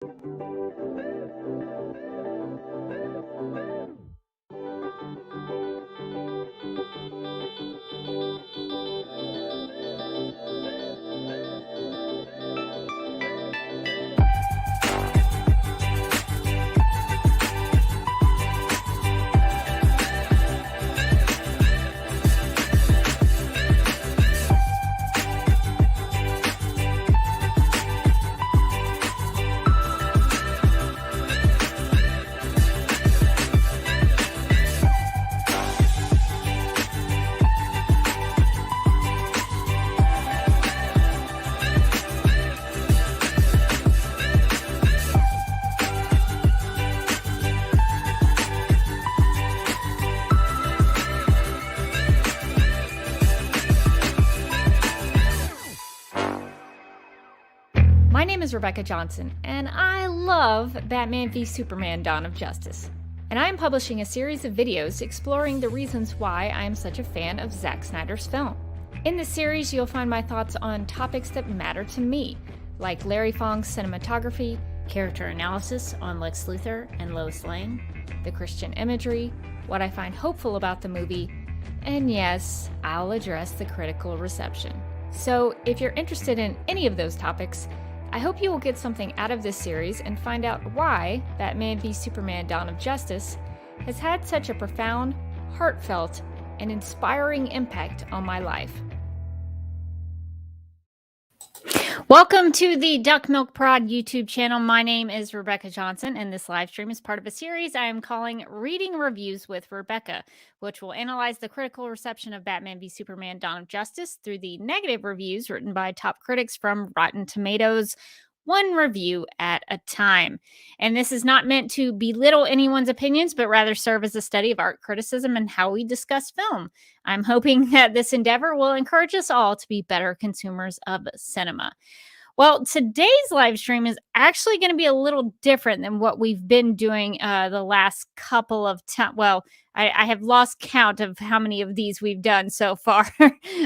My name is Rebecca Johnson, and I love Batman v Superman: Dawn of Justice. And I am publishing a series of videos exploring the reasons why I am such a fan of Zack Snyder's film. In this series, you'll find my thoughts on topics that matter to me, like Larry Fong's cinematography, character analysis on Lex Luthor and Lois Lane, the Christian imagery, what I find hopeful about the movie, and yes, I'll address the critical reception. So if you're interested in any of those topics, I hope you will get something out of this series and find out why Batman v Superman: Dawn of Justice has had such a profound, heartfelt, and inspiring impact on my life. Welcome to the Duck Milk Prod YouTube channel. My name is Rebecca Johnson, and this live stream is part of a series I am calling Reading Reviews with Rebecca, which will analyze the critical reception of Batman v Superman: Dawn of Justice through the negative reviews written by top critics from Rotten Tomatoes, one review at a time. And this is not meant to belittle anyone's opinions, but rather serve as a study of art criticism and how we discuss film. I'm hoping that this endeavor will encourage us all to be better consumers of cinema. Well, today's live stream is actually going to be a little different than what we've been doing the last couple of times. Well, I have lost count of how many of these we've done so far.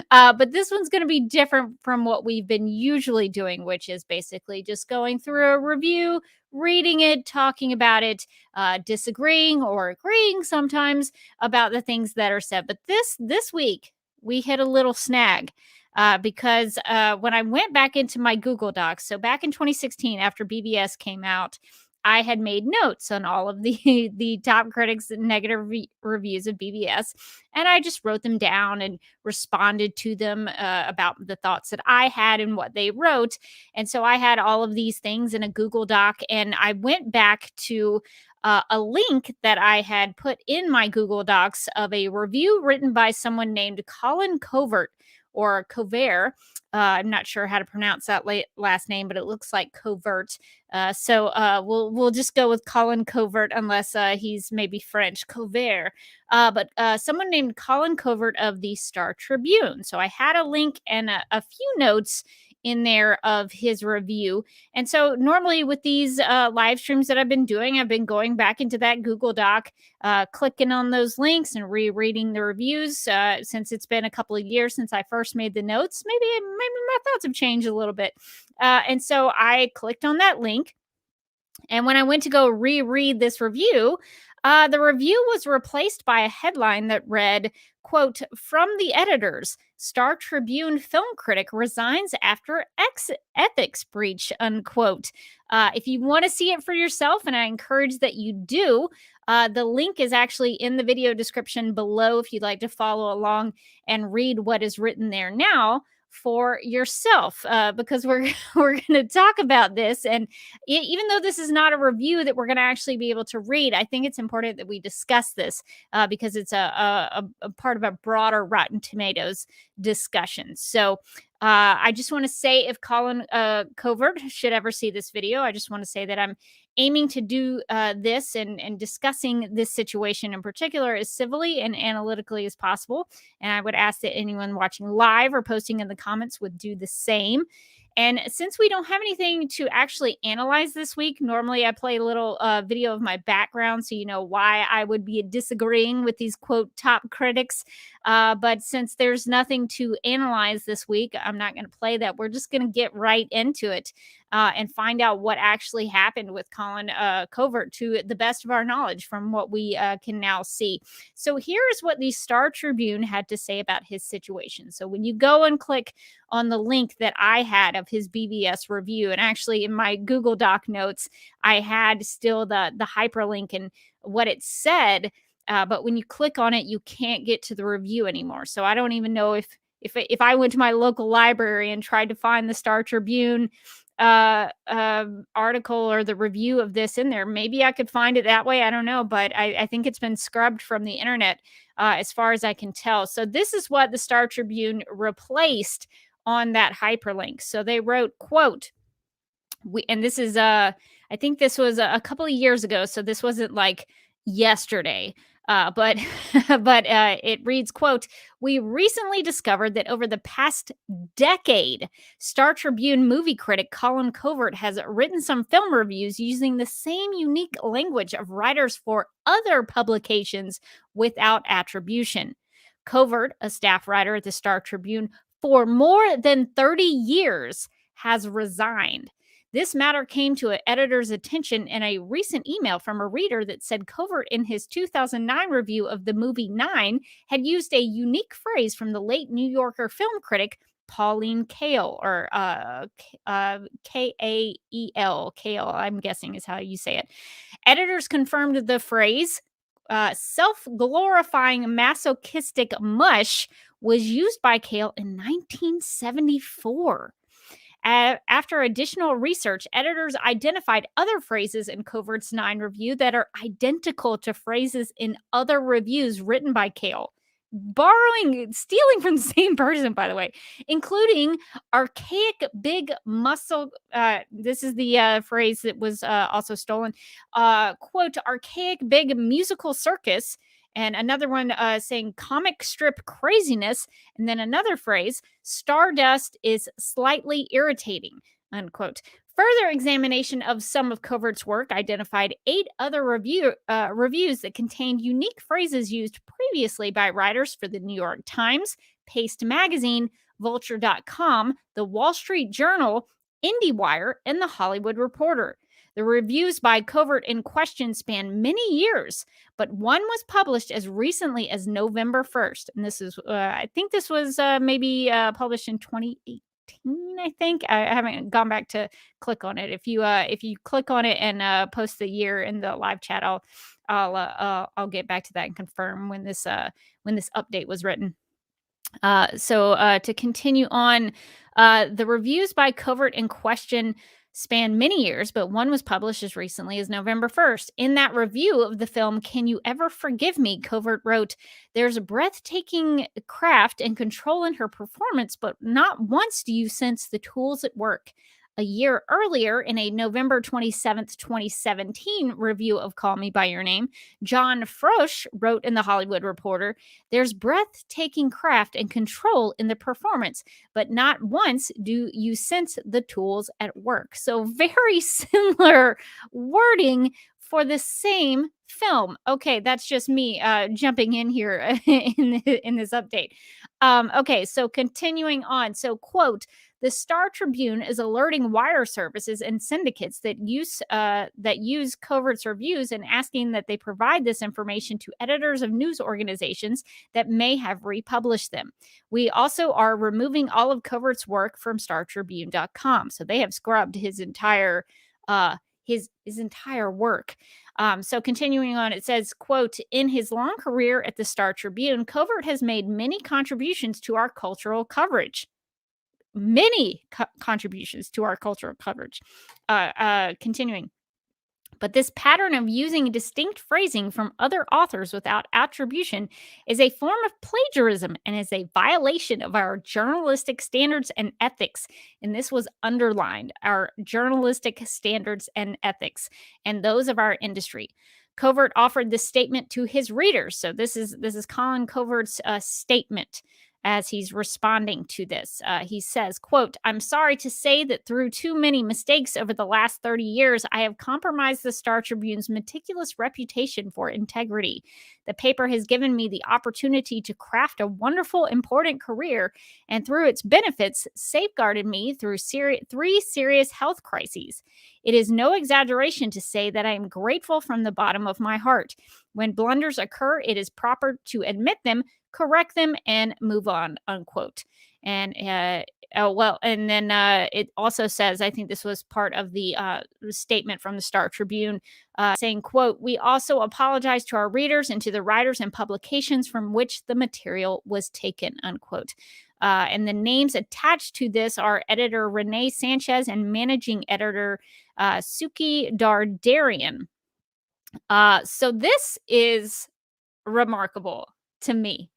But this one's going to be different from what we've been usually doing, which is basically just going through a review, reading it, talking about it, disagreeing or agreeing sometimes about the things that are said. But this week, we hit a little snag. Because when I went back into my Google Docs, so back in 2016, after BVS came out, I had made notes on all of the top critics' negative reviews of BVS, and I just wrote them down and responded to them about the thoughts that I had and what they wrote. And so I had all of these things in a Google Doc, and I went back to a link that I had put in my Google Docs of a review written by someone named Colin Covert, or Covert. I'm not sure how to pronounce that last name, but it looks like Covert. So we'll just go with Colin Covert, unless he's maybe French. Covert. But someone named Colin Covert of the Star Tribune. So I had a link and a few notes in there of his review. And so normally with these live streams that I've been doing, I've been going back into that Google Doc, clicking on those links and rereading the reviews. Since it's been a couple of years since I first made the notes, maybe my thoughts have changed a little bit. And so I clicked on that link. And when I went to go reread this review, the review was replaced by a headline that read, quote, "From the editors, Star Tribune film critic resigns after ethics breach," unquote. If you want to see it for yourself, and I encourage that you do, the link is actually in the video description below if you'd like to follow along and read what is written there now for yourself, because we're going to talk about this. And even though this is not a review that we're going to actually be able to read, I think it's important that we discuss this because it's a part of a broader Rotten Tomatoes discussion. So I just want to say, if Colin Covert should ever see this video, I just want to say that I'm aiming to do this and discussing this situation in particular as civilly and analytically as possible. And I would ask that anyone watching live or posting in the comments would do the same. And since we don't have anything to actually analyze this week, normally I play a little video of my background so you know why I would be disagreeing with these quote top critics. But since there's nothing to analyze this week, I'm not going to play that. We're just going to get right into it and find out what actually happened with Colin Covert to the best of our knowledge from what we can now see. So here's what the Star Tribune had to say about his situation. So when you go and click on the link that I had of his BBS review, and actually in my Google Doc notes, I had still the hyperlink and what it said. But when you click on it, you can't get to the review anymore. So I don't even know if I went to my local library and tried to find the Star Tribune article or the review of this in there, maybe I could find it that way. I don't know, but I think it's been scrubbed from the internet as far as I can tell. So this is what the Star Tribune replaced on that hyperlink. So they wrote, quote, and this is I think this was a couple of years ago, so this wasn't like yesterday. But it reads, quote, "We recently discovered that over the past decade, Star Tribune movie critic Colin Covert has written some film reviews using the same unique language of writers for other publications without attribution. Covert, a staff writer at the Star Tribune for more than 30 years, has resigned. This matter came to an editor's attention in a recent email from a reader that said Covert, in his 2009 review of the movie Nine, had used a unique phrase from the late New Yorker film critic Pauline Kael, or Kael. Kael, I'm guessing is how you say it. Editors confirmed the phrase, self-glorifying masochistic mush, was used by Kael in 1974. After additional research, editors identified other phrases in Covert's Nine review that are identical to phrases in other reviews written by Kael. Stealing from the same person, by the way, including archaic big muscle. This is the phrase that was also stolen. Quote, archaic big musical circus. And another one saying comic strip craziness. And then another phrase, stardust is slightly irritating, unquote. Further examination of some of Covert's work identified 8 other reviews that contained unique phrases used previously by writers for the New York Times, Paste Magazine, Vulture.com, The Wall Street Journal, IndieWire, and The Hollywood Reporter. The reviews by Covert in question span many years, but one was published as recently as November 1st. And this is, I think this was maybe published in 2018. I think I haven't gone back to click on it. If you click on it and post the year in the live chat, I'll get back to that and confirm when this update was written. So to continue on, the reviews by Covert in question span many years, but one was published as recently as November 1st. In that review of the film, Can You Ever Forgive Me?, Covert wrote, "There's a breathtaking craft and control in her performance, but not once do you sense the tools at work." A year earlier, in a November 27th, 2017 review of Call Me By Your Name, John Frosch wrote in The Hollywood Reporter, "There's breathtaking craft and control in the performance, but not once do you sense the tools at work." So very similar wording for the same film. Okay, that's just me jumping in here in this update. Okay, so continuing on. So, quote, "The Star Tribune is alerting wire services and syndicates that use Covert's reviews and asking that they provide this information to editors of news organizations that may have republished them. We also are removing all of Covert's work from StarTribune.com." So they have scrubbed his entire his entire work. So continuing on, it says, quote, "In his long career at the Star Tribune, Covert has made many contributions to our cultural coverage." Many contributions to our cultural coverage. Continuing. "But this pattern of using distinct phrasing from other authors without attribution is a form of plagiarism and is a violation of our journalistic standards and ethics." And this was underlined, our journalistic standards and ethics, and those of our industry. Covert offered this statement to his readers. So this is Colin Covert's statement. as he's responding to this. He says, quote, "I'm sorry to say that through too many mistakes over the last 30 years, I have compromised the Star Tribune's meticulous reputation for integrity. The paper has given me the opportunity to craft a wonderful, important career, and through its benefits, safeguarded me through three serious health crises. It is no exaggeration to say that I am grateful from the bottom of my heart. When blunders occur, it is proper to admit them, correct them, and move on," unquote. And and then it also says, I think this was part of the statement from the Star Tribune, saying, quote, "We also apologize to our readers and to the writers and publications from which the material was taken," unquote. And the names attached to this are editor Renee Sanchez and managing editor Suki Dardarian. So this is remarkable to me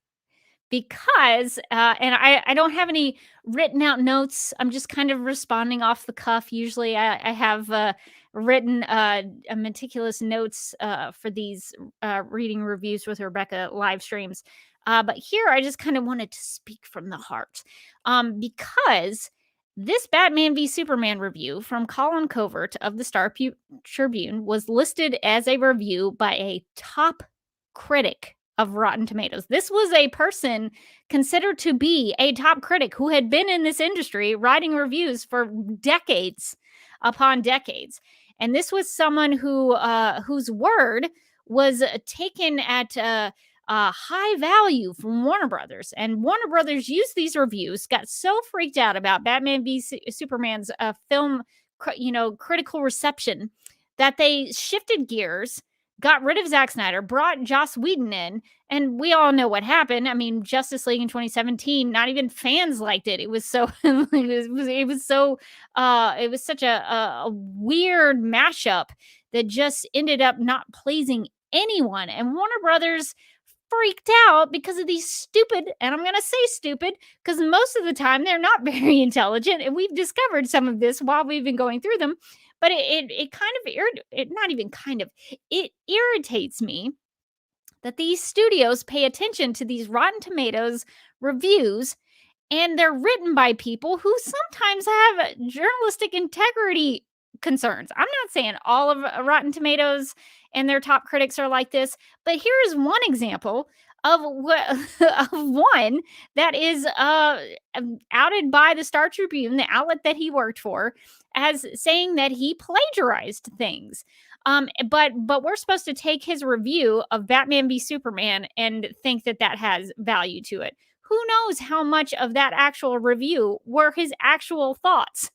because, and I don't have any written out notes. I'm just kind of responding off the cuff. Usually I have written a meticulous notes for these reading reviews with Rebecca live streams. But here I just kind of wanted to speak from the heart, because this Batman v Superman review from Colin Covert of the Tribune was listed as a review by a top critic of Rotten Tomatoes. This was a person considered to be a top critic who had been in this industry writing reviews for decades upon decades. And this was someone whose word was taken at high value from Warner Brothers. And Warner Brothers used these reviews, got so freaked out about Batman v Superman's film, critical reception, that they shifted gears, got rid of Zack Snyder, brought Joss Whedon in, and we all know what happened. I mean, Justice League in 2017, not even fans liked it. It was so it was such a weird mashup that just ended up not pleasing anyone. And Warner Brothers freaked out because of these stupid, and I'm going to say stupid because most of the time they're not very intelligent, and we've discovered some of this while we've been going through them. But it kind of not even kind of, it irritates me that these studios pay attention to these Rotten Tomatoes reviews, and they're written by people who sometimes have journalistic integrity concerns. I'm not saying all of Rotten Tomatoes and their top critics are like this, but here is one example of of one that is outed by the Star Tribune, the outlet that he worked for, as saying that he plagiarized things. But we're supposed to take his review of Batman v Superman and think that that has value to it. Who knows how much of that actual review were his actual thoughts?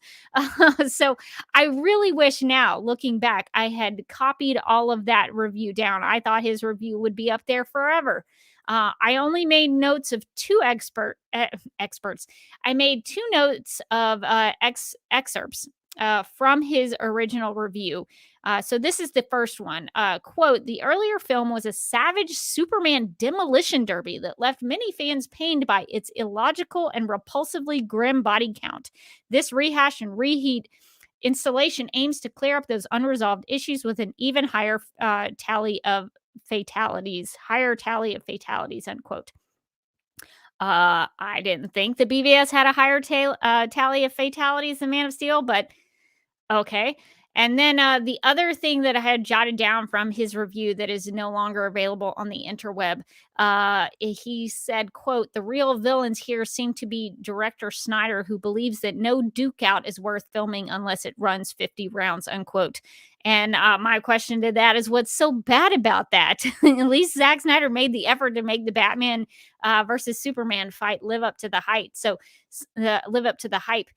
So I really wish now, looking back, I had copied all of that review down. I thought his review would be up there forever. I only made notes of two experts. I made two notes of excerpts from his original review. So this is the first one. Quote, "The earlier film was a savage Superman demolition derby that left many fans pained by its illogical and repulsively grim body count. This rehash and reheat installation aims to clear up those unresolved issues with an even higher tally of fatalities, unquote. I didn't think the BVS had a higher tally of fatalities than Man of Steel, but okay. And then the other thing that I had jotted down from his review that is no longer available on the interweb, he said, quote, "The real villains here seem to be director Snyder, who believes that no Duke Out is worth filming unless it runs 50 rounds," unquote. And my question to that is, what's so bad about that? At least Zack Snyder made the effort to make the Batman versus Superman fight live up to the height. So live up to the hype.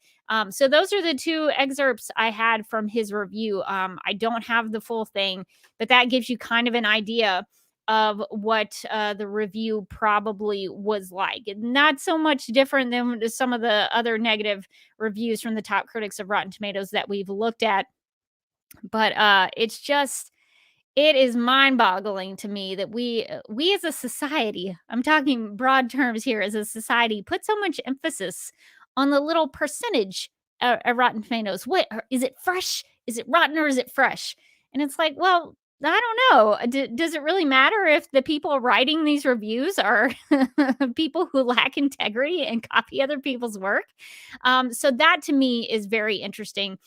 So those are the two excerpts I had from his review. I don't have the full thing, but that gives you kind of an idea of what the review probably was like. Not so much different than some of the other negative reviews from the top critics of Rotten Tomatoes that we've looked at. But it is mind-boggling to me that we as a society, I'm talking broad terms here, as a society, put so much emphasis on the little percentage of Rotten Tomatoes. What is it, fresh? Is it rotten or is it fresh? And it's like, well, I don't know. Does it really matter if the people writing these reviews are people who lack integrity and copy other people's work? So that to me is very interesting.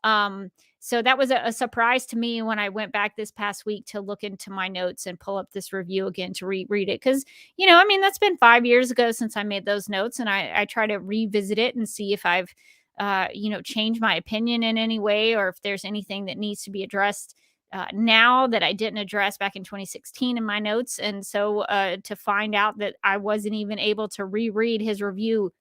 Um, so that was a surprise to me when I went back this past week to look into my notes and pull up this review again to reread it. Because, I mean, that's been 5 years ago since I made those notes, and I try to revisit it and see if I've, changed my opinion in any way, or if there's anything that needs to be addressed now that I didn't address back in 2016 in my notes. And so to find out that I wasn't even able to reread his review,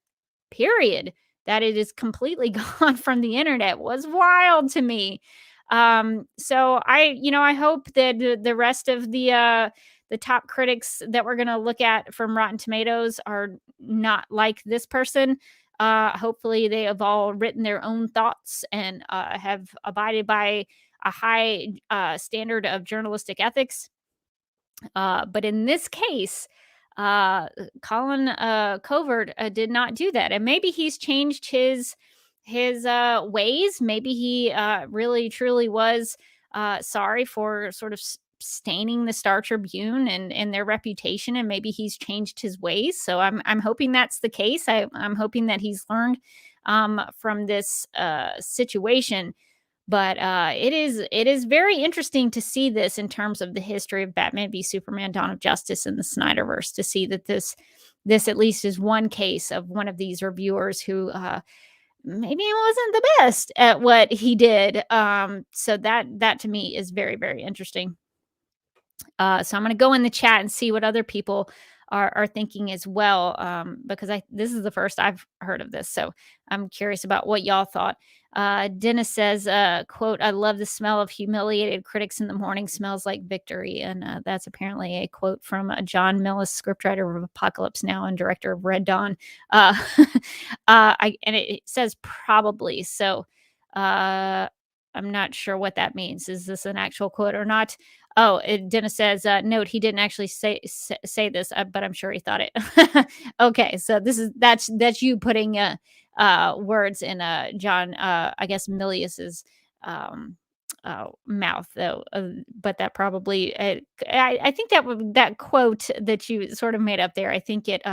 period, that it is completely gone from the internet was wild to me. So I hope that the rest of the top critics that we're going to look at from Rotten Tomatoes are not like this person. Hopefully, they have all written their own thoughts and have abided by a high standard of journalistic ethics. But in this case, uh, Colin Covert did not do that, and maybe he's changed his ways. Maybe he really truly was sorry for sort of staining the Star Tribune and their reputation, and maybe he's changed his ways. So I'm hoping that's the case. I'm hoping that he's learned from this situation, but it is very interesting to see this in terms of the history of Batman v Superman: Dawn of Justice and the Snyderverse, to see that this at least is one case of one of these reviewers who maybe wasn't the best at what he did. So that to me is very, very interesting. So I'm going to go in the chat and see what other people are thinking as well, because this is the first I've heard of this. So I'm curious about what y'all thought. Dennis says, "quote I love the smell of humiliated critics in the morning. Smells like victory," and that's apparently a quote from John Millis, scriptwriter of Apocalypse Now and director of Red Dawn. Uh, and it says probably. So I'm not sure what that means. Is this an actual quote or not? Oh, Dennis says, "Note, he didn't actually say this, but I'm sure he thought it." Okay, so that's you putting words in John, I guess Milius's um, mouth, though. But that probably, I think that quote that you sort of made up there. I think it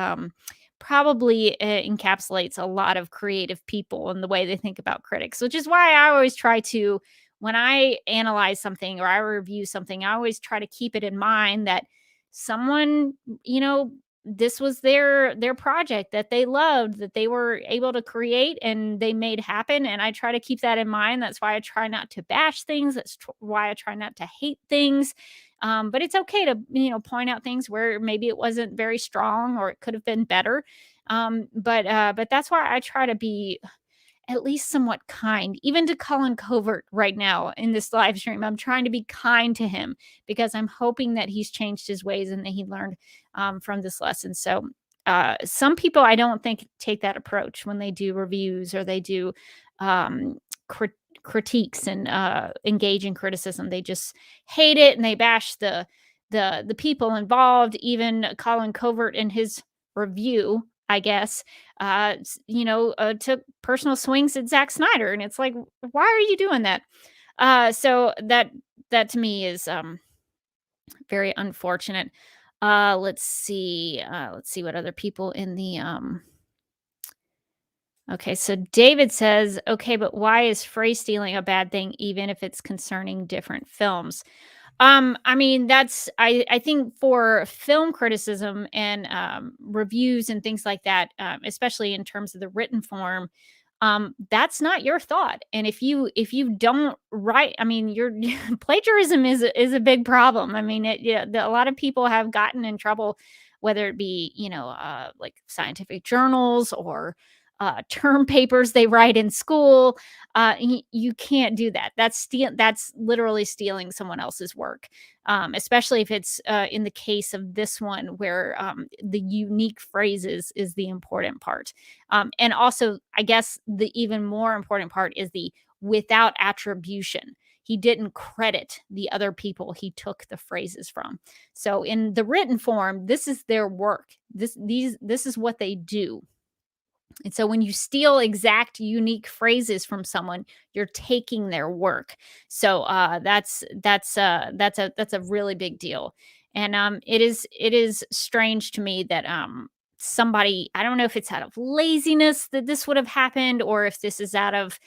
probably encapsulates a lot of creative people and the way they think about critics, which is why I always try to, when I analyze something or I review something, I always try to keep it in mind that someone, you know, this was their project that they loved, that they were able to create and they made happen. And I try to keep that in mind. That's why I try not to bash things. That's why I try not to hate things. But it's okay to, point out things where maybe it wasn't very strong or it could have been better. But that's why I try to be at least somewhat kind, even to Colin Covert right now in this live stream. I'm trying to be kind to him because I'm hoping that he's changed his ways and that he learned from this lesson. So some people I don't think take that approach when they do reviews or they do um, critiques and engage in criticism. They just hate it and they bash the people involved. Even Colin Covert in his review, I guess, took personal swings at Zack Snyder, and it's like, why are you doing that? So that to me is very unfortunate. Let's see what other people in the Okay, so David says, okay, but why is phrase stealing a bad thing, even if it's concerning different films? I mean, I think for film criticism and reviews and things like that, especially in terms of the written form, that's not your thought. And if you don't write, I mean, your plagiarism is a big problem. I mean, a lot of people have gotten in trouble, whether it be like scientific journals or term papers they write in school. You can't do that. That's literally stealing someone else's work, especially if it's in the case of this one where the unique phrases is the important part. And also, I guess the even more important part is the without attribution. He didn't credit the other people he took the phrases from. So in the written form, this is their work. This is what they do. And so when you steal exact unique phrases from someone, you're taking their work. So that's a really big deal. And it is strange to me that somebody, I don't know if it's out of laziness that this would have happened, or if this is out of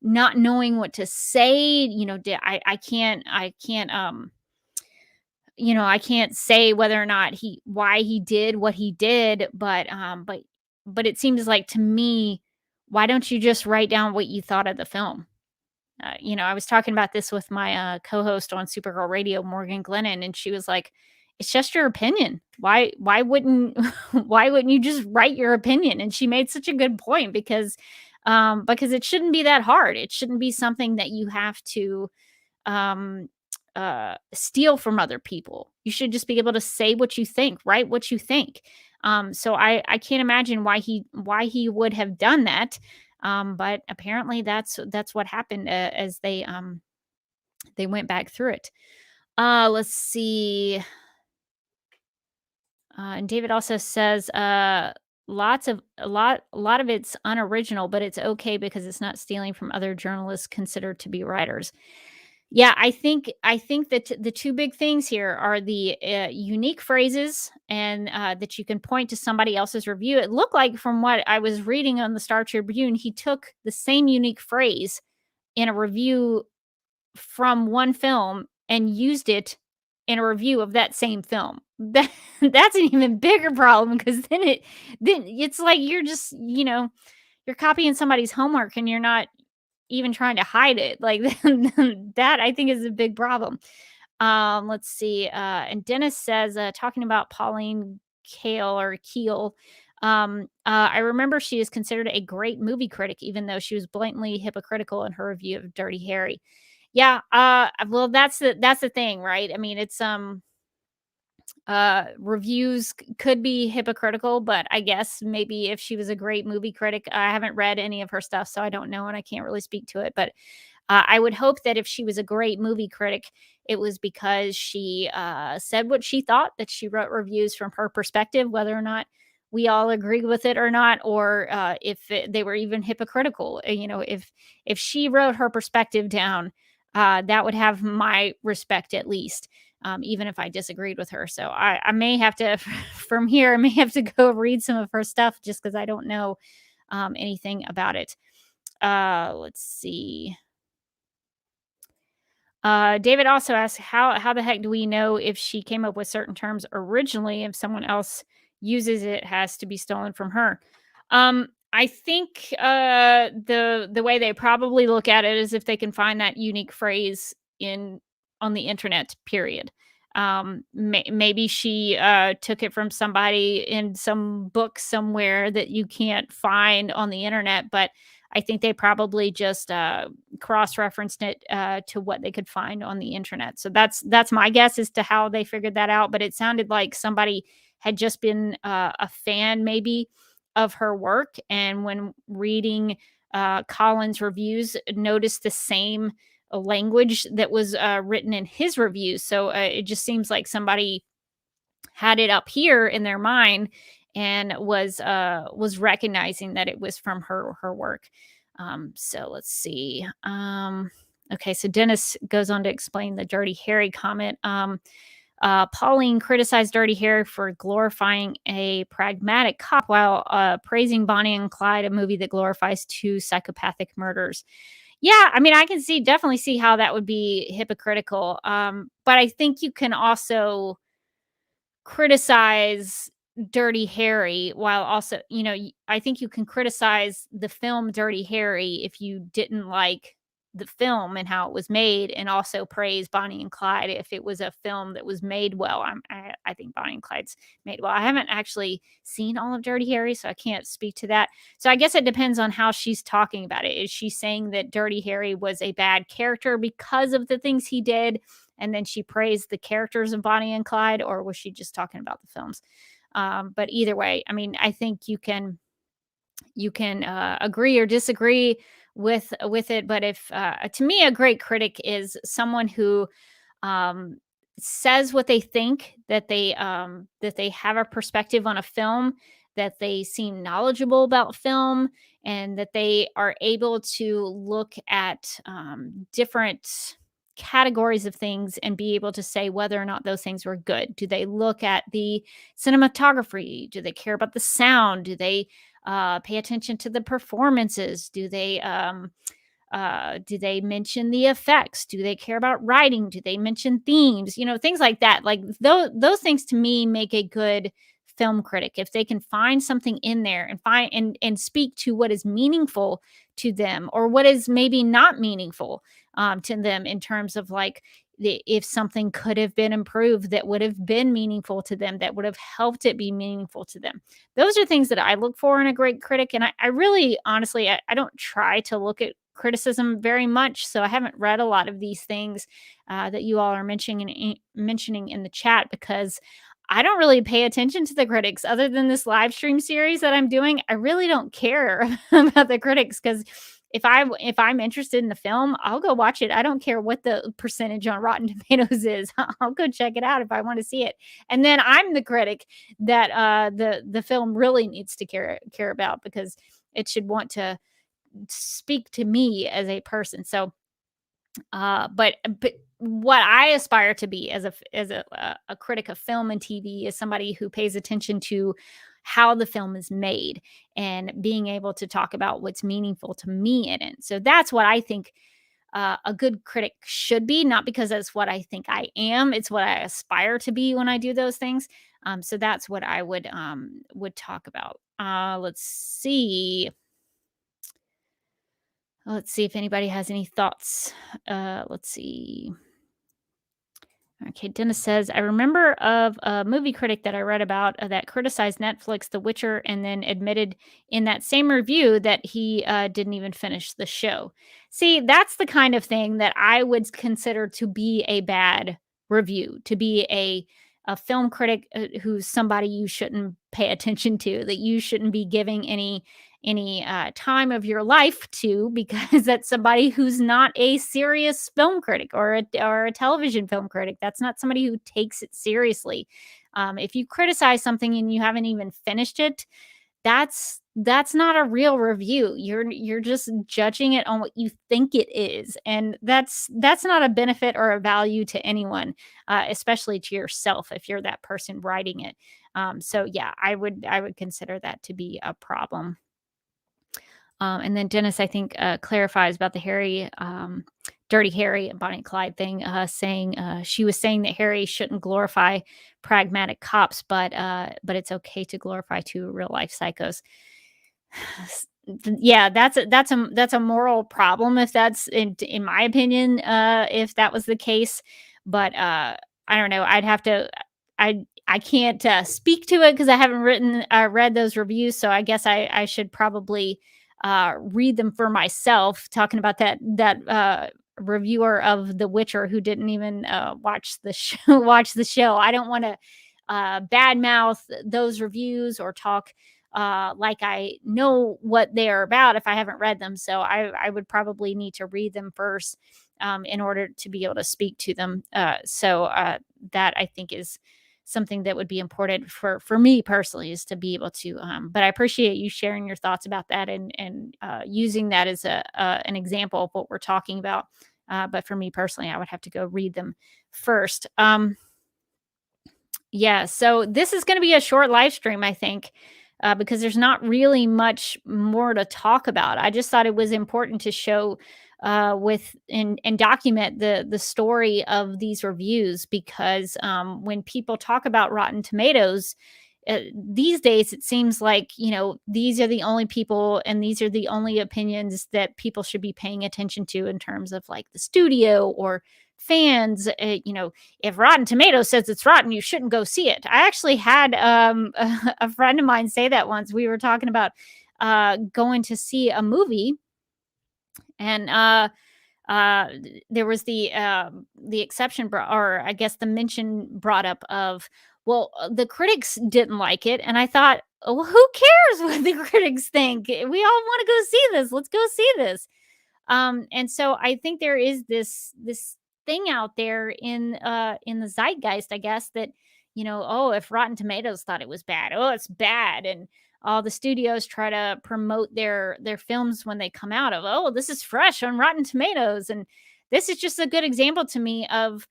not knowing what to say. I can't say whether or not he why he did what he did, but it seems like to me, why don't you just write down what you thought of the film? I was talking about this with my co-host on Supergirl Radio, Morgan Glennon, and she was like, "It's just your opinion. Why wouldn't why wouldn't you just write your opinion?" And she made such a good point because it shouldn't be that hard. It shouldn't be something that you have to um, steal from other people. You should just be able to say what you think, write what you think. So I can't imagine why he would have done that. But apparently that's what happened as they went back through it. Let's see. And David also says a lot of it's unoriginal, but it's okay because it's not stealing from other journalists considered to be writers. Yeah, I think that the two big things here are the unique phrases, and that you can point to somebody else's review. It looked like from what I was reading on the Star Tribune, he took the same unique phrase in a review from one film and used it in a review of that same film. That's an even bigger problem because then it's like you're just, you're copying somebody's homework and you're not even trying to hide it. Like that I think is a big problem. Let's see. And Dennis says, talking about Pauline Kael or Keel. I remember she is considered a great movie critic, even though she was blatantly hypocritical in her review of Dirty Harry. Yeah, well, that's the thing, right? I mean, it's reviews could be hypocritical, but I guess maybe if she was a great movie critic, I haven't read any of her stuff, so I don't know, and I can't really speak to it. But I would hope that if she was a great movie critic, it was because she said what she thought, that she wrote reviews from her perspective, whether or not we all agree with it or not, or if they were even hypocritical. If she wrote her perspective down, that would have my respect at least, even if I disagreed with her. So I may have to, from here, I may have to go read some of her stuff just because I don't know anything about it. Let's see. David also asks, how the heck do we know if she came up with certain terms originally? If someone else uses it, has to be stolen from her. I think the way they probably look at it is if they can find that unique phrase in on the internet. Period. Maybe she took it from somebody in some book somewhere that you can't find on the internet, but I think they probably just cross-referenced it to what they could find on the internet. So that's my guess as to how they figured that out. But it sounded like somebody had just been a fan, maybe, of her work, and when reading Colin's reviews, noticed the same language that was written in his reviews. So it just seems like somebody had it up here in their mind and was recognizing that it was from her work. So let's see. Okay, so Dennis goes on to explain the Dirty Harry comment. Pauline criticized Dirty Harry for glorifying a pragmatic cop while praising Bonnie and Clyde, a movie that glorifies two psychopathic murders. Yeah, I mean, I can definitely see how that would be hypocritical. But I think you can also criticize Dirty Harry while also, I think you can criticize the film Dirty Harry if you didn't like the film and how it was made, and also praise Bonnie and Clyde if it was a film that was made well. I think Bonnie and Clyde's made well. I haven't actually seen all of Dirty Harry, so I can't speak to that. So I guess it depends on how she's talking about it. Is she saying that Dirty Harry was a bad character because of the things he did, and then she praised the characters of Bonnie and Clyde, or was she just talking about the films? But either way, I mean, I think you can agree or disagree with it. But if to me, a great critic is someone who um, says what they think, that they have a perspective on a film that they seem knowledgeable about film, and that they are able to look at different categories of things and be able to say whether or not those things were good. Do they look at the cinematography? Do they care about the sound? Do they pay attention to the performances? Do they mention the effects? Do they care about writing? Do they mention themes? Things like that. Like those things to me make a good film critic. If they can find something in there and find and speak to what is meaningful to them, or what is maybe not meaningful to them, in terms of like if something could have been improved that would have been meaningful to them, that would have helped it be meaningful to them. Those are things that I look for in a great critic. And I really, honestly, I don't try to look at criticism very much. So I haven't read a lot of these things that you all are mentioning in the chat, because I don't really pay attention to the critics other than this live stream series that I'm doing. I really don't care about the critics, because if I'm interested in the film, I'll go watch it. I don't care what the percentage on Rotten Tomatoes is. I'll go check it out if I want to see it. And then I'm the critic that the film really needs to care about, because it should want to speak to me as a person. So but what I aspire to be as a critic of film and TV is somebody who pays attention to how the film is made, and being able to talk about what's meaningful to me in it. So that's what I think a good critic should be, not because that's what I think I am. It's what I aspire to be when I do those things. So that's what I would talk about. Let's see. Let's see if anybody has any thoughts. Let's see. Okay, Dennis says, I remember of a movie critic that I read about that criticized Netflix, The Witcher, and then admitted in that same review that he didn't even finish the show. See, that's the kind of thing that I would consider to be a bad review, to be a film critic who's somebody you shouldn't pay attention to, that you shouldn't be giving any time of your life to, because that's somebody who's not a serious film critic, or a television film critic. That's not somebody who takes it seriously. If you criticize something and you haven't even finished it, that's not a real review. You're just judging it on what you think it is, and that's not a benefit or a value to anyone, especially to yourself if you're that person writing it. So yeah, I would consider that to be a problem. And then Dennis, I think, clarifies about the Dirty Harry and Bonnie and Clyde thing, saying she was saying that Harry shouldn't glorify pragmatic cops, but it's okay to glorify two real life psychos. Yeah, that's a moral problem, if that's in my opinion, if that was the case. But I don't know. I can't speak to it because I haven't read those reviews. So I guess I should probably read them for myself. Talking about that reviewer of The Witcher who didn't even watch the show. Watch the show. I don't want to badmouth those reviews or talk like I know what they're about if I haven't read them. So I would probably need to read them first in order to be able to speak to them. So that I think is something that would be important for me personally, is to be able to. But I appreciate you sharing your thoughts about that, and using that as an example of what we're talking about. But for me personally, I would have to go read them first. Yeah, so this is going to be a short live stream, I think, because there's not really much more to talk about. I just thought it was important to show and document the story of these reviews, because when people talk about Rotten Tomatoes, these days it seems like, these are the only people and these are the only opinions that people should be paying attention to, in terms of like the studio or fans. If Rotten Tomatoes says it's rotten, you shouldn't go see it. I actually had a friend of mine say that once. We were talking about going to see a movie, and uh there was the exception or I guess the mention brought up of, well, the critics didn't like it, and I thought, well, who cares what the critics think? We all want to go see this. Let's go see this. And so I think there is this thing out there in the zeitgeist, I guess, that, oh, if Rotten Tomatoes thought it was bad, oh, it's bad. And all the studios try to promote their films when they come out of, oh, this is fresh on Rotten Tomatoes. And this is just a good example to me of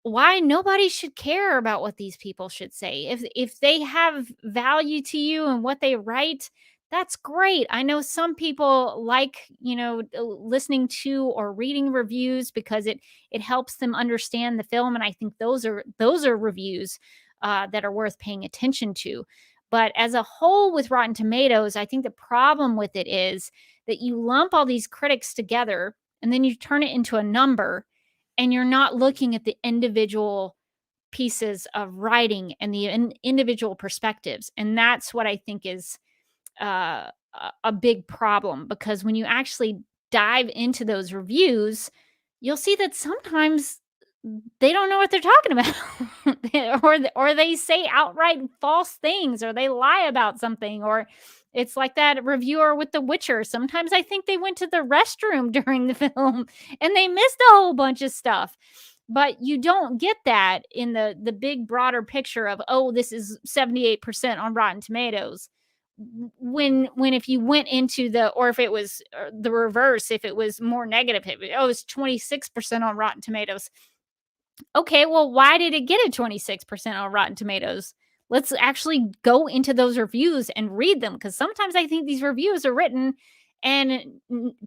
why nobody should care about what these people should say. If they have value to you and what they write, that's great. I know some people like, listening to or reading reviews because it helps them understand the film, and I think those are reviews that are worth paying attention to. But as a whole with Rotten Tomatoes, I think the problem with it is that you lump all these critics together and then you turn it into a number, and you're not looking at the individual pieces of writing and the individual perspectives. And that's what I think is a big problem, because when you actually dive into those reviews, you'll see that sometimes they don't know what they're talking about, or they say outright false things, or they lie about something, or it's like that reviewer with The Witcher. Sometimes I think they went to the restroom during the film and they missed a whole bunch of stuff. But you don't get that in the big broader picture of, oh, this is 78% on Rotten Tomatoes. When if you went into or if it was the reverse, if it was more negative, it's 26% on Rotten Tomatoes. Okay, well, why did it get a 26% on Rotten Tomatoes? Let's actually go into those reviews and read them, because sometimes I think these reviews are written and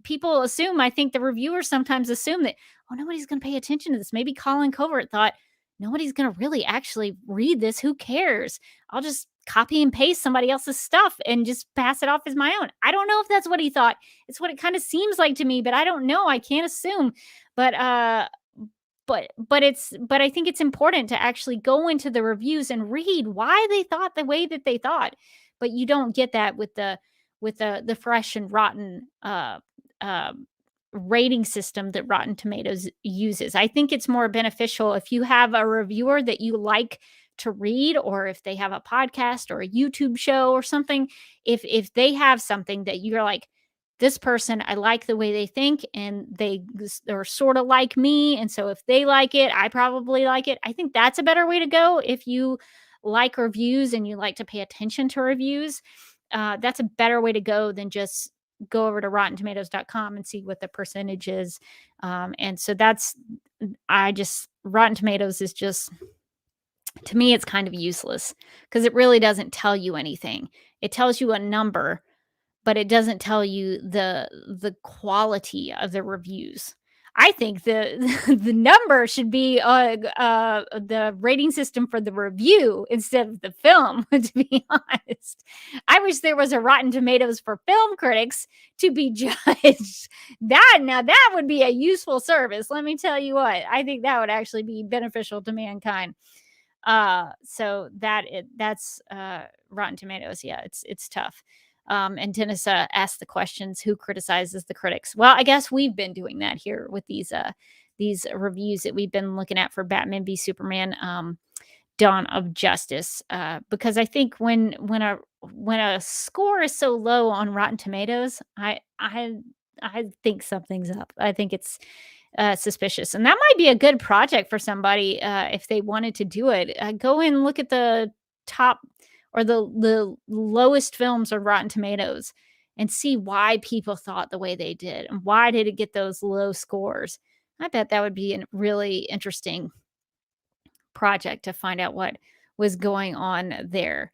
people assume, I think the reviewers sometimes assume that, oh, nobody's going to pay attention to this. Maybe Colin Covert thought, nobody's going to really actually read this. Who cares? I'll just copy and paste somebody else's stuff and just pass it off as my own. I don't know if that's what he thought. It's what it kind of seems like to me, but I don't know. I can't assume. But but I think it's important to actually go into the reviews and read why they thought the way that they thought. But you don't get that with the fresh and rotten uh, rating system that Rotten Tomatoes uses. I think it's more beneficial if you have a reviewer that you like to read, or if they have a podcast or a YouTube show or something. If they have something that you're like, this person, I like the way they think, and they're sort of like me. And so if they like it, I probably like it. I think that's a better way to go. If you like reviews and you like to pay attention to reviews, that's a better way to go than just go over to RottenTomatoes.com and see what the percentage is. And so Rotten Tomatoes is just, to me, it's kind of useless because it really doesn't tell you anything. It tells you a number, but it doesn't tell you the quality of the reviews. I think the the number should be the rating system for the review instead of the film, to be honest. I wish there was a Rotten Tomatoes for film critics to be judged. That would be a useful service. Let me tell you what. I think that would actually be beneficial to mankind. So that's Rotten Tomatoes. Yeah, it's tough. And Dennis asked the questions, who criticizes the critics? Well, I guess we've been doing that here with these reviews that we've been looking at for Batman v Superman, Dawn of Justice, because I think when a score is so low on Rotten Tomatoes, I think something's up. I think it's suspicious, and that might be a good project for somebody if they wanted to do it. Go and look at the top or the lowest films on Rotten Tomatoes and see why people thought the way they did, and why did it get those low scores. I bet that would be a really interesting project to find out what was going on there.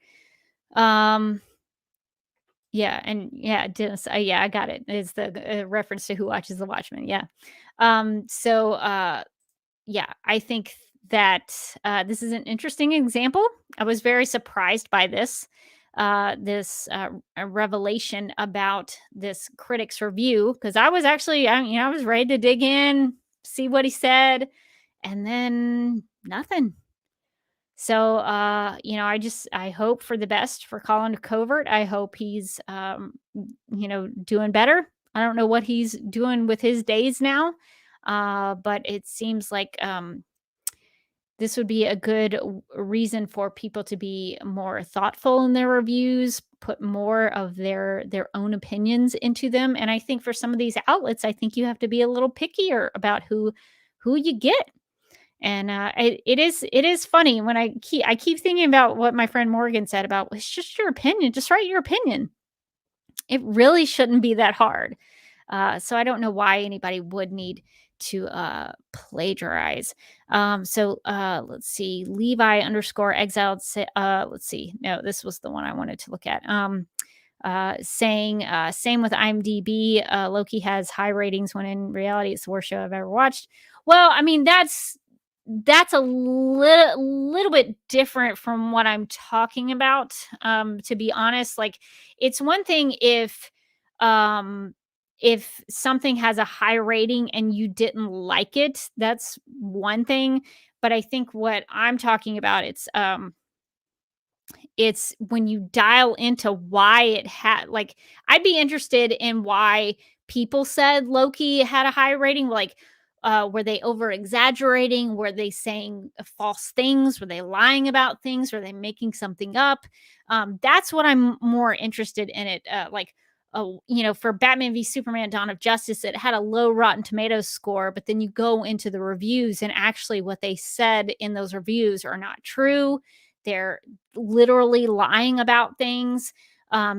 Yeah, and yeah, Dennis, yeah, I got it. It's the reference to Who Watches the Watchmen. Yeah. Yeah, I think that this is an interesting example. I was very surprised by this revelation about this critic's review, because I was actually, I was ready to dig in, see what he said, and then nothing. So, I hope for the best for Colin Covert. I hope he's, doing better. I don't know what he's doing with his days now, but it seems like this would be a good reason for people to be more thoughtful in their reviews, put more of their own opinions into them. And I think for some of these outlets, I think you have to be a little pickier about who you get. And it is funny when I keep thinking about what my friend Morgan said about, "It's just your opinion, just write your opinion." It really shouldn't be that hard. So I don't know why anybody would need to plagiarize. Let's see. Levi underscore exiled. Let's see. No, this was the one I wanted to look at. Saying same with IMDb. Loki has high ratings when in reality it's the worst show I've ever watched. Well, I mean that's a little bit different from what I'm talking about. To be honest, like it's one thing um if something has a high rating and you didn't like it, that's one thing. But I think what I'm talking about, it's when you dial into why it had like I'd be interested in why people said Loki had a high rating, like, were they over exaggerating? Were they saying false things? Were they lying about things? Were they making something up? That's what I'm more interested in it. For Batman v Superman: Dawn of Justice, it had a low Rotten Tomatoes score, but then you go into the reviews, and actually, what they said in those reviews are not true. They're literally lying about things,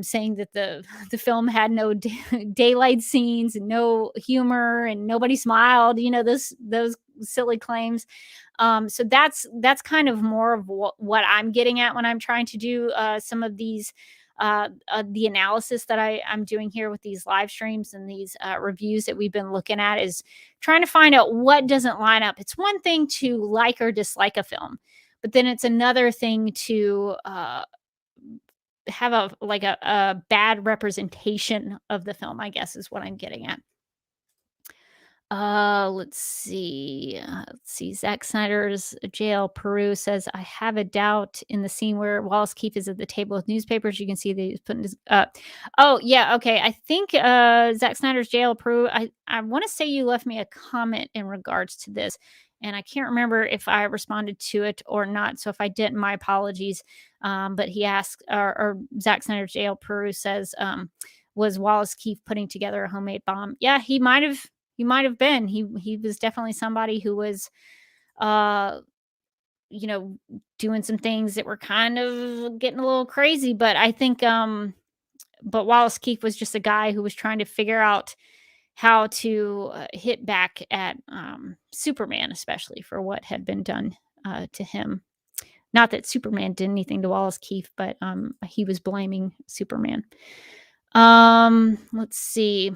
saying that the film had no daylight scenes and no humor and nobody smiled. Those silly claims. So that's kind of more of what I'm getting at when I'm trying to do some of these. The analysis that I'm doing here with these live streams and these reviews that we've been looking at is trying to find out what doesn't line up. It's one thing to like or dislike a film, but then it's another thing to have a bad representation of the film, I guess is what I'm getting at. Let's see. Zack Snyder's jail Peru says, I have a doubt in the scene where Wallace Keefe is at the table with newspapers. You can see that he's putting his oh yeah, okay. I think Zack Snyder's jail Peru. I want to say you left me a comment in regards to this, and I can't remember if I responded to it or not. So if I didn't, my apologies. But he asked, or Zack Snyder's jail Peru says, was Wallace Keefe putting together a homemade bomb? Yeah, he might have been. He was definitely somebody who was, uh, you know, doing some things that were kind of getting a little crazy. But I think, but Wallace Keefe was just a guy who was trying to figure out how to hit back at Superman, especially for what had been done to him. Not that Superman did anything to Wallace Keefe, but he was blaming Superman. Let's see.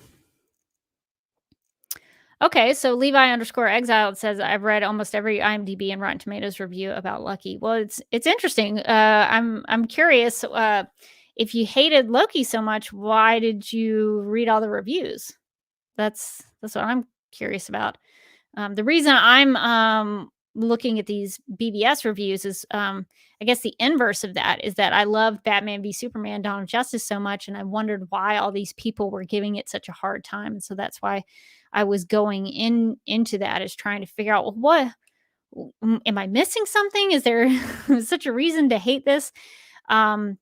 Okay, so Levi underscore exiled says I've read almost every IMDb and Rotten Tomatoes review about Lucky. Well, it's interesting. I'm curious. If you hated Loki so much, why did you read all the reviews? That's what I'm curious about. The reason I'm looking at these BBS reviews is, I guess the inverse of that is that I love Batman v Superman: Dawn of Justice so much, and I wondered why all these people were giving it such a hard time, and so that's why I was going into that, is trying to figure out, well, am I missing something? Is there such a reason to hate this? Um,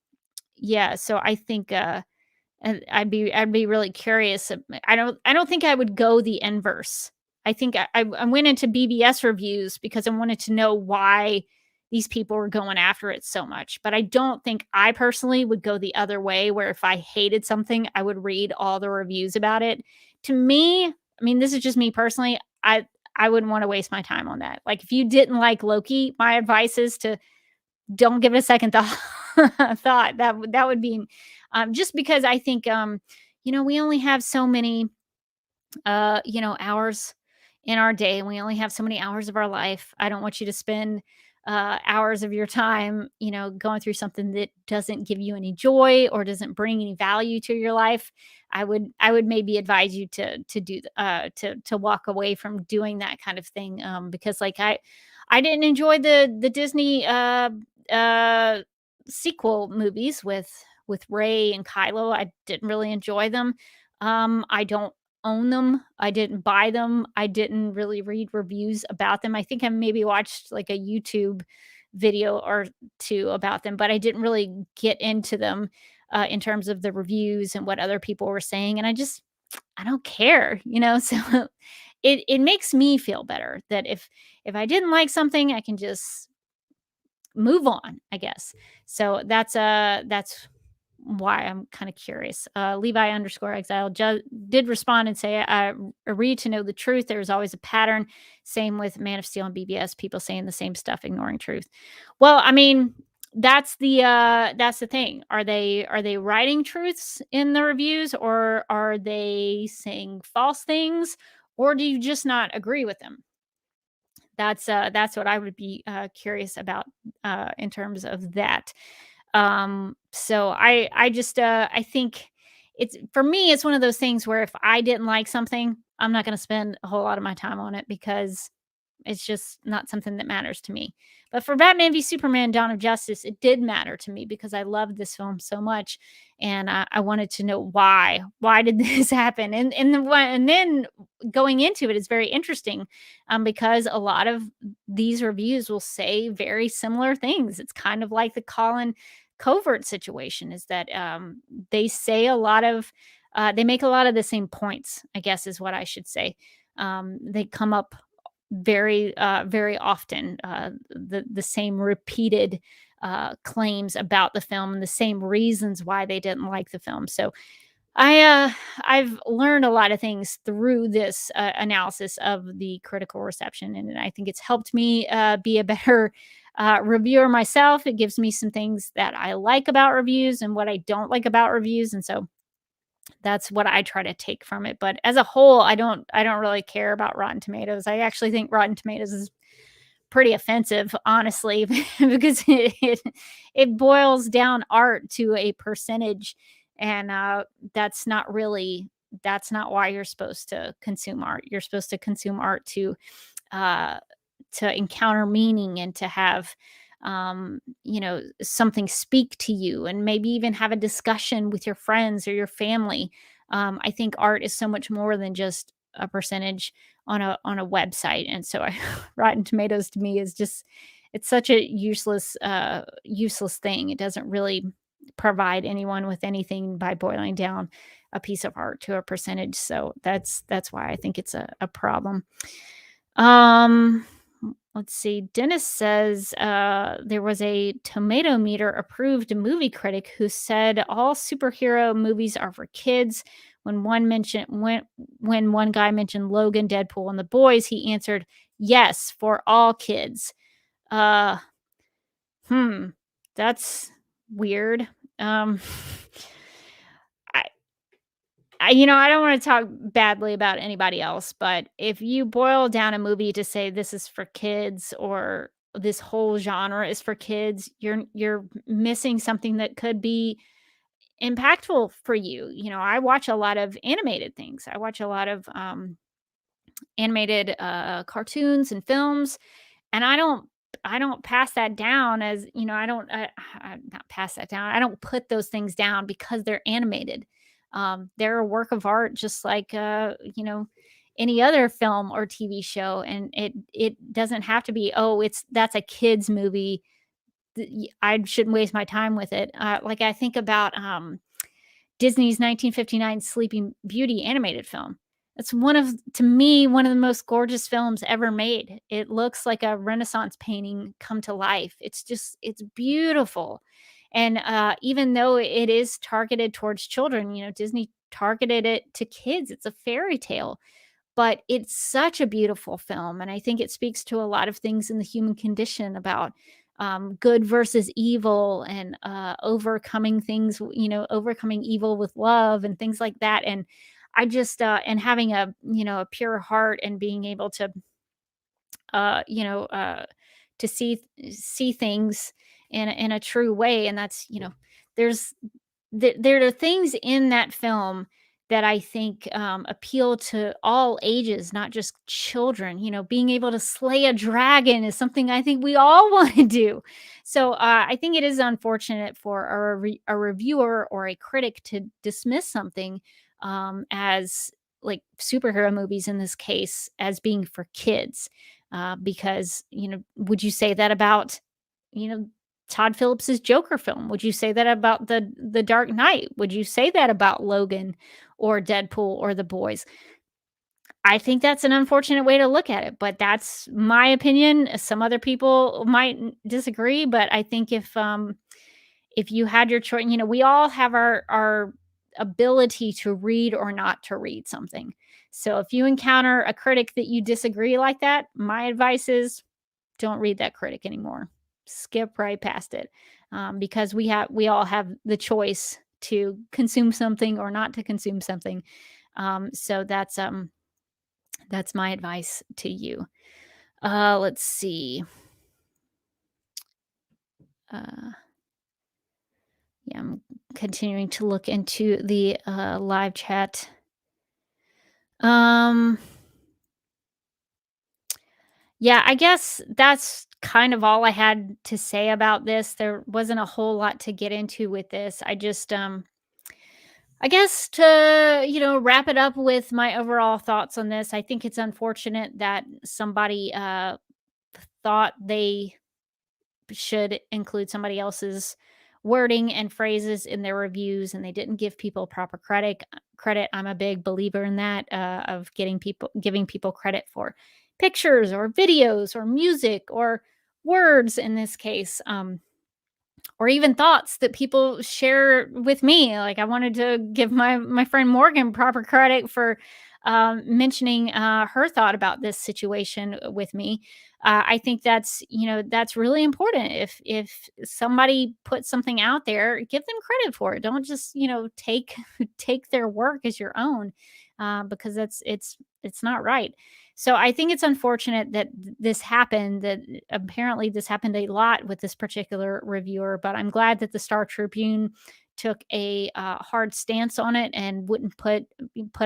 yeah, so I think and I'd be really curious. I don't think I would go the inverse. I think I went into BBS reviews because I wanted to know why these people were going after it so much. But I don't think I personally would go the other way, where if I hated something, I would read all the reviews about it. To me, I mean, this is just me personally. I wouldn't want to waste my time on that. Like, if you didn't like Loki, my advice is to don't give it a second thought. That would be, just because I think, we only have so many hours in our day, and we only have so many hours of our life. I don't want you to spend hours of your time, going through something that doesn't give you any joy or doesn't bring any value to your life. I would maybe advise you to do to walk away from doing that kind of thing, because like I didn't enjoy the Disney uh sequel movies with Ray and Kylo. I didn't really enjoy them. I don't own them. I didn't buy them. I didn't really read reviews about them. I think I maybe watched like a YouTube video or two about them, but I didn't really get into them in terms of the reviews and what other people were saying. And I don't care. So it makes me feel better that if I didn't like something, I can just move on, I guess. So that's why I'm kind of curious. Levi underscore exile did respond and say, I read to know the truth. There's always a pattern. Same with Man of Steel and BBS, people saying the same stuff, ignoring truth. Well, I mean, that's the thing. Are they writing truths in the reviews, or are they saying false things, or do you just not agree with them? That's what I would be curious about in terms of that. So I just I think it's for me, it's one of those things where if I didn't like something, I'm not going to spend a whole lot of my time on it because it's just not something that matters to me. But for Batman v Superman: Dawn of Justice, it did matter to me because I loved this film so much, and I wanted to know why. Why did this happen? And then going into it is very interesting, because a lot of these reviews will say very similar things. It's kind of like the Colin Covert situation. Is that they say a lot of they make a lot of the same points, I guess is what I should say. They come up very often, the same repeated claims about the film and the same reasons why they didn't like the film. So I've learned a lot of things through this analysis of the critical reception, and I think it's helped me be a better reviewer myself. It gives me some things that I like about reviews and what I don't like about reviews, and so that's what I try to take from it. But as a whole, I don't really care about Rotten Tomatoes. I actually think Rotten Tomatoes is pretty offensive, honestly, because it boils down art to a percentage, and that's not why you're supposed to consume art. You're supposed to consume art uh, to encounter meaning and to have something speak to you, and maybe even have a discussion with your friends or your family. I think art is so much more than just a percentage on a website, and so Rotten Tomatoes to me is just, it's such a useless thing. It doesn't really provide anyone with anything by boiling down a piece of art to a percentage. So that's why I think it's a problem. Um, let's see. Dennis says there was a tomato meter approved movie critic who said all superhero movies are for kids. When one guy mentioned Logan, Deadpool, and the boys, he answered, "Yes, for all kids." Uh, hmm, that's weird. Um, I I don't want to talk badly about anybody else, but if you boil down a movie to say this is for kids or this whole genre is for kids, you're missing something that could be impactful for you. I watch a lot of animated things. I watch a lot of animated cartoons and films, and I don't pass that down as, I not pass that down. I don't put those things down because they're animated. They're a work of art just like any other film or TV show, and it doesn't have to be, oh, that's a kids movie. I shouldn't waste my time with it. Like I think about Disney's 1959 Sleeping Beauty animated film. It's to me, one of the most gorgeous films ever made. It looks like a Renaissance painting come to life. It's beautiful. And even though it is targeted towards children, Disney targeted it to kids. It's a fairy tale, but it's such a beautiful film, and I think it speaks to a lot of things in the human condition about good versus evil, and overcoming evil with love and things like that. And I just and having a pure heart, and being able to uh, you know uh, to see things in a true way. And that's, there's there are things in that film that I think appeal to all ages, not just children. Being able to slay a dragon is something I think we all want to do. So I think it is unfortunate for a reviewer or a critic to dismiss something as like superhero movies in this case as being for kids. Because would you say that about you know Todd Phillips's Joker film? Would you say that about the Dark Knight? Would you say that about Logan or Deadpool or The Boys? I think that's an unfortunate way to look at it, but that's my opinion. Some other people might disagree, but I think if you had your choice, we all have our ability to read or not to read something. So if you encounter a critic that you disagree like that, my advice is don't read that critic anymore. Skip right past it, because we all have the choice to consume something or not to consume something. So that's my advice to you. Let's see. Uh, yeah, I'm continuing to look into the live chat. Um, yeah, I guess that's kind of all I had to say about this. There wasn't a whole lot to get into with this. I guess to, wrap it up with my overall thoughts on this, I think it's unfortunate that somebody thought they should include somebody else's wording and phrases in their reviews and they didn't give people proper credit. I'm a big believer in that, of giving people credit for pictures or videos or music or words in this case. Or even thoughts that people share with me. Like I wanted to give my friend Morgan proper credit for mentioning her thought about this situation with me. I think that's really important. If somebody puts something out there, give them credit for it. Don't just take take their work as your own, because it's not right. So I think it's unfortunate that this happened, that apparently this happened a lot with this particular reviewer, but I'm glad that the Star Tribune took a hard stance on it and wouldn't put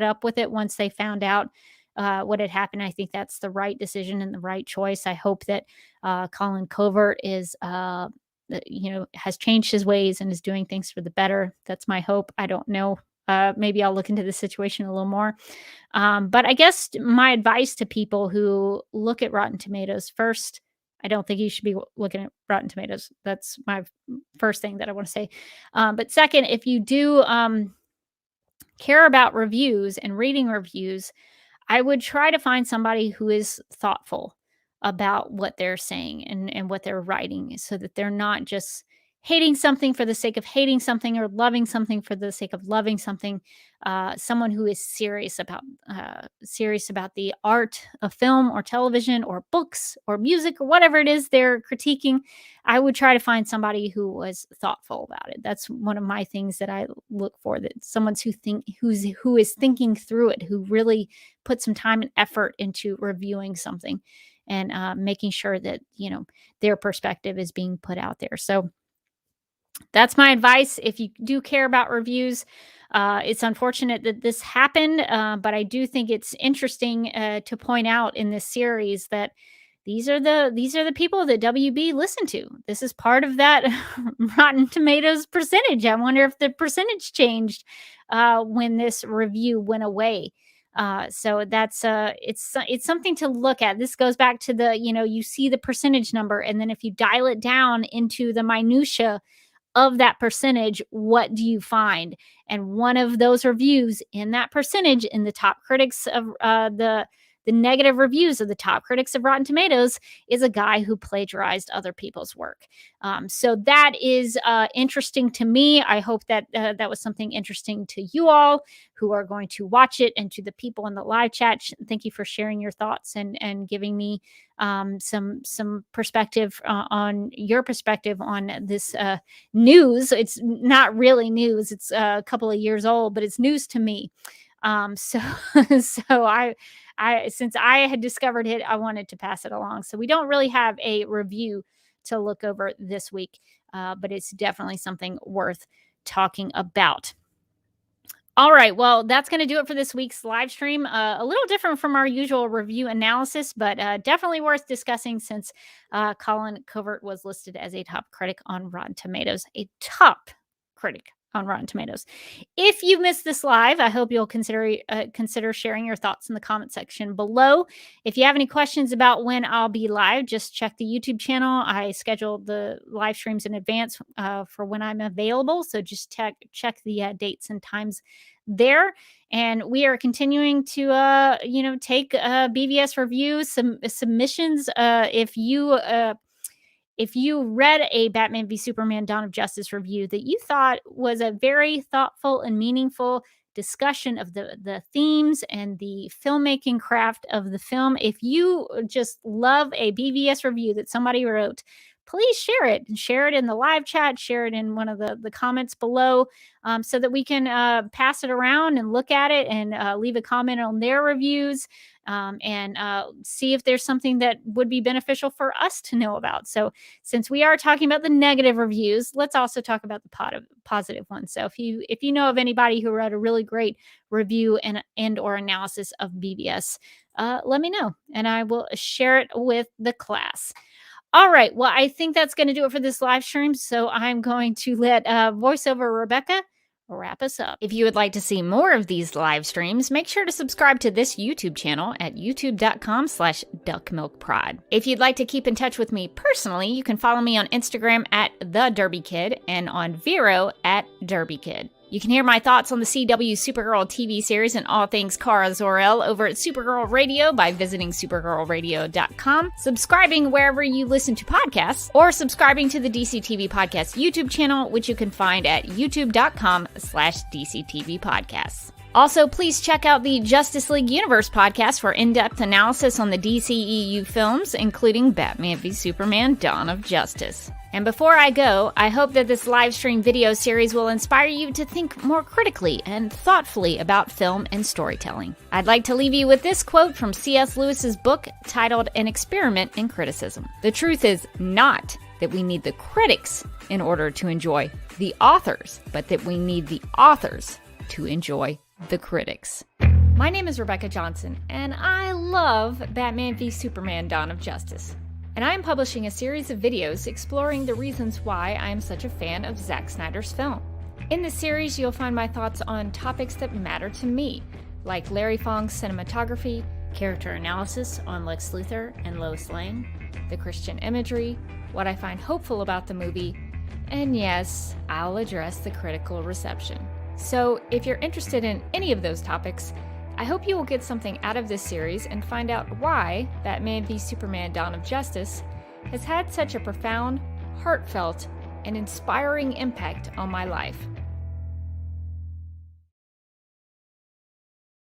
up with it once they found out what had happened. I think that's the right decision and the right choice. I hope that Colin Covert is has changed his ways and is doing things for the better. That's my hope. I don't know. Maybe I'll look into the situation a little more. But I guess my advice to people who look at Rotten Tomatoes first, I don't think you should be looking at Rotten Tomatoes. That's my first thing that I want to say. But second, if you do care about reviews and reading reviews, I would try to find somebody who is thoughtful about what they're saying and what they're writing so that they're not just hating something for the sake of hating something or loving something for the sake of loving something. Someone who is serious about the art of film or television or books or music or whatever it is they're critiquing. I would try to find somebody who was thoughtful about it. That's one of my things that I look for, that someone's who is thinking through it, who really put some time and effort into reviewing something and making sure that their perspective is being put out there. So that's my advice. If you do care about reviews, it's unfortunate that this happened, but I do think it's interesting to point out in this series that these are the people that WB listened to. This is part of that Rotten Tomatoes percentage. I wonder if the percentage changed when this review went away. So that's it's something to look at. This goes back to the you see the percentage number, and then if you dial it down into the minutia of that percentage, what do you find? And one of those reviews in that percentage, in the top critics of the negative reviews of the top critics of Rotten Tomatoes, is a guy who plagiarized other people's work. So that is interesting to me. I hope that that was something interesting to you all who are going to watch it, and to the people in the live chat. Thank you for sharing your thoughts and giving me some perspective on your perspective on this news. It's not really news. It's a couple of years old, but it's news to me. So so I since I had discovered it, I wanted to pass it along. So we don't really have a review to look over this week, but it's definitely something worth talking about. All right. Well, that's going to do it for this week's live stream. A little different from our usual review analysis, but definitely worth discussing since Colin Covert was listed as a top critic on Rotten Tomatoes, a top critic on Rotten Tomatoes. If you missed this live, I hope you'll consider sharing your thoughts in the comment section below. If you have any questions about when I'll be live, just check the YouTube channel. I schedule the live streams in advance for when I'm available, so just check the dates and times there. And we are continuing to take BVS reviews, some submissions. If you read a Batman v Superman Dawn of Justice review that you thought was a very thoughtful and meaningful discussion of the themes and the filmmaking craft of the film, if you just love a BVS review that somebody wrote, please share it and share it in the live chat, share it in one of the comments below, so that we can pass it around and look at it and leave a comment on their reviews, and see if there's something that would be beneficial for us to know about. So since we are talking about the negative reviews, let's also talk about the positive ones. So if you know of anybody who wrote a really great review and or analysis of BVS, let me know and I will share it with the class. All right. Well, I think that's going to do it for this live stream. So I'm going to let voiceover Rebecca wrap us up. If you would like to see more of these live streams, make sure to subscribe to this YouTube channel at youtube.com/duckmilkprod. If you'd like to keep in touch with me personally, you can follow me on Instagram at @TheDerbyKid and on Vero at DerbyKid. You can hear my thoughts on the CW Supergirl TV series and all things Kara Zor-El over at Supergirl Radio by visiting supergirlradio.com, subscribing wherever you listen to podcasts, or subscribing to the DC TV Podcast YouTube channel, which you can find at youtube.com/DCTV Podcasts. Also, please check out the Justice League Universe podcast for in-depth analysis on the DCEU films, including Batman v Superman: Dawn of Justice. And before I go, I hope that this live stream video series will inspire you to think more critically and thoughtfully about film and storytelling. I'd like to leave you with this quote from C.S. Lewis's book titled An Experiment in Criticism. The truth is not that we need the critics in order to enjoy the authors, but that we need the authors to enjoy the critics. My name is Rebecca Johnson, and I love Batman v Superman: Dawn of Justice. And I am publishing a series of videos exploring the reasons why I am such a fan of Zack Snyder's film. In this series, you'll find my thoughts on topics that matter to me, like Larry Fong's cinematography, character analysis on Lex Luthor and Lois Lane, the Christian imagery, what I find hopeful about the movie, and yes, I'll address the critical reception. So if you're interested in any of those topics, I hope you will get something out of this series and find out why Batman v Superman: Dawn of Justice has had such a profound, heartfelt, and inspiring impact on my life.